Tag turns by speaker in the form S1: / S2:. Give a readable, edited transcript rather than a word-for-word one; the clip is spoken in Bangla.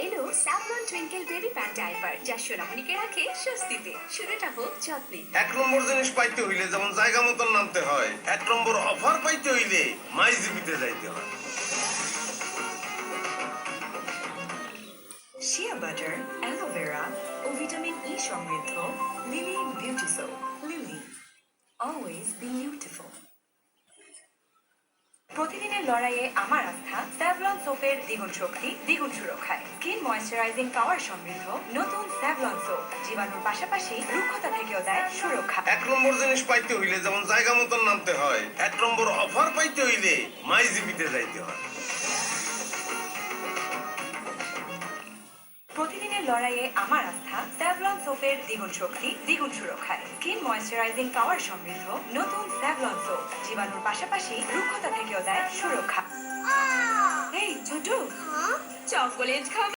S1: এলো Savlon twinkle baby pant diaper, যা সোনামণিকে রাখে স্বস্তিতে। শুরুটা হোক যত্নে।
S2: এক নম্বর জিনিস পাইতে হইলে যেমন জায়গা মতন নামতে হয়, এক নম্বর অফার পাইতে হইলে মাইজিবিতে যাইতে হয়।
S3: শিয়া বাটার, অ্যালোভেরা ও ভিটামিন ই সমৃদ্ধ lily beauty soap. Lily, always beautiful. প্রতিদিনের লড়াইয়ে আমার আস্থা স্যাভলন সোপের দ্বিগুণ শক্তি, দ্বিগুণ সুরক্ষায়। স্কিন ময়েশ্চারাইজিং পাওয়ার সমৃদ্ধ নতুন স্যাভলন সোপ জীবাণুর পাশাপাশি রুক্ষতা থেকেও দেয় সুরক্ষা।
S2: এক নম্বর জিনিস পাইতে হইলে যেমন জায়গা মতন নামতে হয়, এক নম্বর অফার পাইতে হইলে মাইজিবিতে যাইতে হয়।
S3: প্রতিদিনের লড়াইয়ে আমার আস্থা স্যাভলন সোপের দ্বিগুণ শক্তি, দ্বিগুণ সুরক্ষায়। স্কিন ময়েশ্চারাইজিং পাওয়ার সমৃদ্ধ নতুন স্যাভলন সোপ জীবাণুর পাশাপাশি রুক্ষতা থেকেও দেয় সুরক্ষা। এই ছোট, চকোলেট খাবে?